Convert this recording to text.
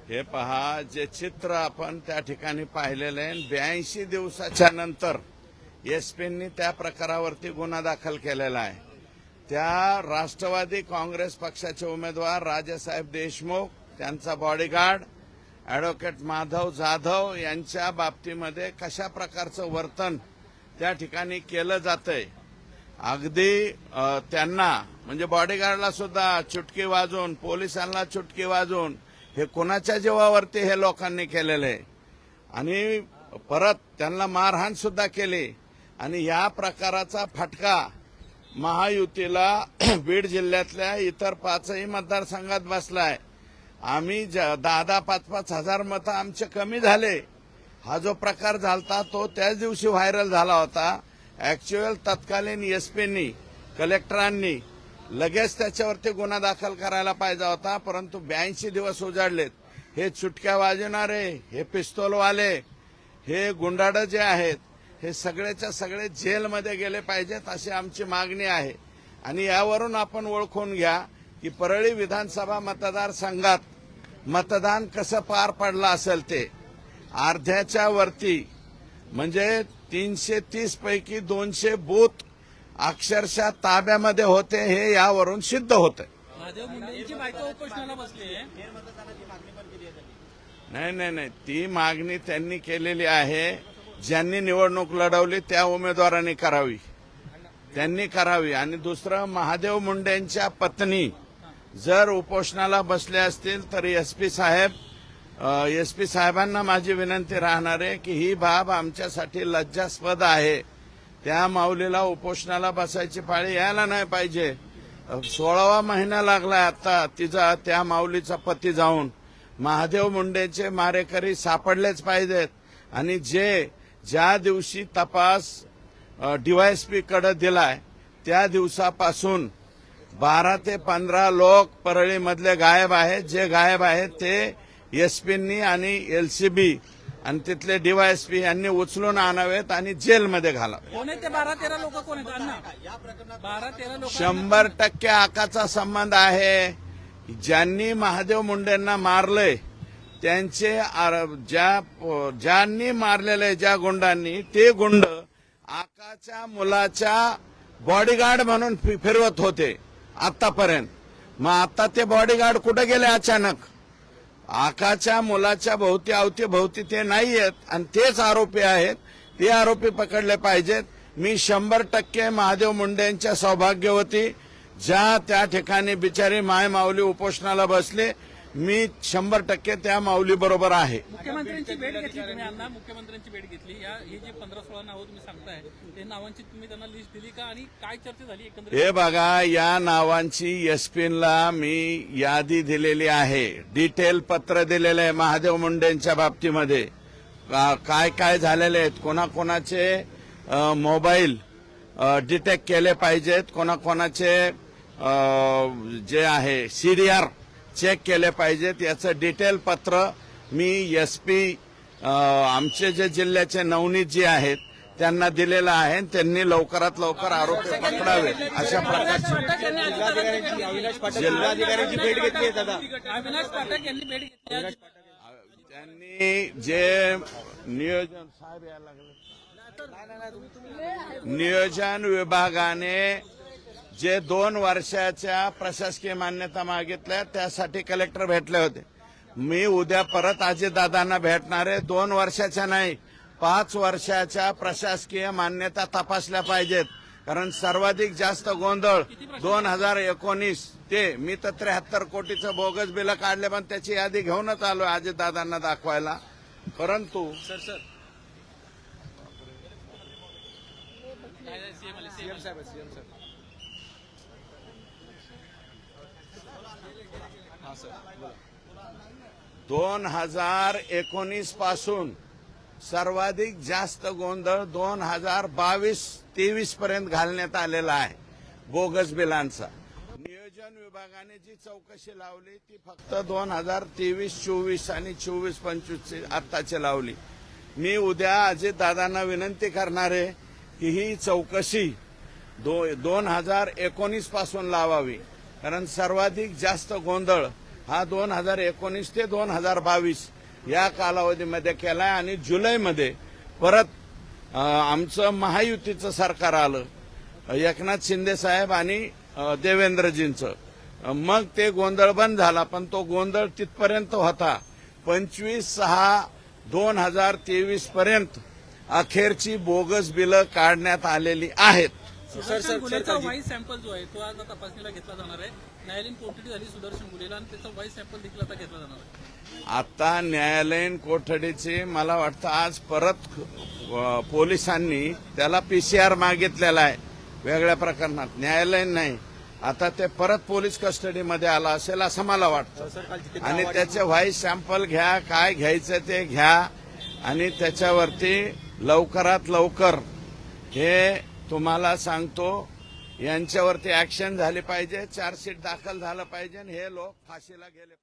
हे पहा, जे चित्र आपण त्या ठिकाणी पाहिलेलं आहे, 82 दिवसाच्या नंतर एसपींनी त्या प्रकारावरती गुन्हा दाखल केलेला आहे. त्या राष्ट्रवादी काँग्रेस पक्षाचे उमेदवार राजेसाहेब देशमुख, त्यांचा बॉडीगार्ड ॲडव्होकेट माधव जाधव यांच्या बाबतीमध्ये कशा प्रकारचं वर्तन त्या ठिकाणी केलं जातंय. अगदी त्यांना म्हणजे बॉडीगार्डला सुद्धा चुटकी वाजवून, पोलिसांना चुटकी वाजवून हे कोणाच्या जीवावरती हे लोकांनी केलेलं आहे. आणि परत त्यांना मारहाण सुद्धा केली. आणि या प्रकाराचा फटका महायुतीला बीड जिल्ह्यातल्या इतर 5ही मतदारसंघात बसलाय. आम्ही 10-5 हजार मतं आमचे कमी झाले. हा जो प्रकार झालता तो त्याच दिवशी व्हायरल झाला होता. ऍक्च्युअल तत्कालीन एसपींनी, कलेक्टरांनी लगेच त्याच्यावरती गुन्हा दाखल करायला पाहिजे होता, परंतु 82 दिवस उजाडलेत. हे चुटक्या वाजवणारे, हे पिस्तोलवाले, हे गुंडाळे जे आहेत, हे सगळेच्या सगळे जेलमध्ये गेले पाहिजेत अशी आमची मागणी आहे. आणि यावरून आपण ओळखून घ्या की परळी विधानसभा मतदारसंघात मतदान कसं पार पडलं असेल. ते अर्ध्याच्या वरती म्हणजे 330 पैकी 200 बूथ अक्षरशः ताब्यामध्ये होते, हे यावरून सिद्ध होतं. नाही, ती मागणी त्यांनी केलेली आहे. ज्यांनी निवडणूक लढवली त्या उमेदवारांनी करावी, त्यांनी करावी. आणि दुसरं, महादेव मुंडेंच्या पत्नी जर उपोषणाला बसले असतील तर एसपी साहेबांना माझी विनंती राहणार आहे की ही बाब आमच्यासाठी लज्जास्पद आहे. त्या माऊलीला उपोषणाला बसायची पाळी यायला नाही पाहिजे. 16वा महिना लागलाय आता तिचा, त्या माऊलीचा पती जाऊन. महादेव मुंडेचे मारेकरी सापडलेच पाहिजेत. आणि ज्या दिवशी तपास डीवायएसपी कडे दिलाय त्या दिवसापासून 12 ते 15 लोक परळीमधले गायब आहेत. जे गायब आहेत ते एसपींनी आणि एलसीबी आणि तिथले डीवायएसपी यांनी उचलून आणावेत आणि जेलमध्ये घालावे. 12-13 लोक कोण आहेत? 12-13 लोक 100% आकाचा संबंध आहे. ज्यांनी महादेव मुंडेंना मारलंय त्यांचे ज्यांनी मारलेले ज्या गुंडांनी, ते गुंड आकाच्या मुलाच्या बॉडीगार्ड म्हणून फिरवत होते आतापर्यंत. मग आता ते बॉडीगार्ड कुठे गेले अचानक? आकाच्या मुलाच्या अवतीभोवती ते नाहीयेत आणि तेच आरोपी आहेत. ते आरोपी पकडले पाहिजेत. मी 100% महादेव मुंडेंच्या सौभाग्यवती ज्या त्या ठिकाणी बिचारी माय माऊली उपोषणाला बसले, मी 100% त्या माऊली बरोबर आहे. मुख्यमंत्र्यांची भेट घेतली तुम्ही अण्णा, मुख्यमंत्र्यांची भेट घेतली. हे जे 15-16 नावं तुम्ही सांगताय ते नावांची तुम्ही त्यांना लिस्ट दिली का आणि काय चर्चा झाली एकंदरीत? हे बघा, या नावांची एसपीला मी यादी दिलेली आहे, डिटेल पत्र दिलेलं आहे. महादेव मुंडेंच्या बाबतीमध्ये काय काय झालेले आहेत, कोणाकोणाचे मोबाईल डिटेक्ट केले पाहिजेत, कोणाकोणाचे जे आहे सीडीआर चेक केले पाहिजेत, याचं डिटेल पत्र मी एसपी आमचे जे जिल्ह्याचे नवनीत जी आहेत त्यांना दिलेलं आहे. त्यांनी लवकरात लवकर आरोपी पकडावे अशा प्रकारची जिल्हाधिकाऱ्यांची भेट घेतली दादा. अविनाश पाठक यांनी भेट घेतली. त्यांनी जे नियोजन साहेब यायला लागले, नियोजन विभागाने जे 2 वर्षाच्या प्रशासकीय मान्यता मागितल्या त्यासाठी कलेक्टर भेटले होते. मी उद्या परत अजितदादांना भेटणार आहे. 2 वर्षाच्या नाही, 5 वर्षाच्या प्रशासकीय मान्यता तपासल्या पाहिजेत. कारण सर्वाधिक जास्त गोंधळ 2019 ते मी तर 73 कोटीचं बोगस बिल काढले, पण त्याची यादी घेऊनच आलोय अजितदादांना दाखवायला. परंतु सीएम साहेब 2019 पासून सर्वाधिक जास्त गोंधळ 2022-23 पर्यंत घालण्यात आलेला आहे बोगस बिलांचा. नियोजन विभागाने जी चौकशी लावली ती फक्त 2023-24 आणि 24-25 आत्ताची लावली. मी उद्या अजितदादांना विनंती करणार आहे की ही चौकशी 2019 पासून लावावी. कारण सर्वाधिक जास्त गोंधळ हा 2019 ते 2022 या कालावधीमध्ये केलाय आणि जुलैमध्ये परत आमचं महायुतीचं सरकार आलं, एकनाथ शिंदे साहेब आणि देवेंद्रजींचं. मग ते गोंधळ बंद झाला, पण तो गोंधळ तिथपर्यंत होता. 25/6/2023 पर्यंत अखेरची बोगस बिलं काढण्यात आलेली आहेत. सुदर्शन गुन्ह्याचा व्हाईस सॅम्पल जो आहे तो आज तपासणीला घेतला जाणार आहे. न्यायालयीन कोठडी झाली सुदर्शन गुन्हेला आणि त्याचा व्हाईस सॅम्पल देखील आता घेतला जाणार आहे. आता न्यायालयीन कोठडीची मला वाटतं आज परत पोलिसांनी त्याला PCR मागितलेला आहे वेगळ्या प्रकरणात, न्यायालयीन नाही. आता ते परत पोलीस कस्टडीमध्ये आला असेल असं मला वाटतं आणि त्याचे व्हाईस सॅम्पल घ्या, काय घ्यायचं ते घ्या आणि त्याच्यावरती लवकरात लवकर हे तुम्हाला सांगतो यांच्यावरती ऍक्शन झाली पाहिजे, चार्जशीट दाखल झालं पाहिजे आणि हे लोक फाशीला गेले.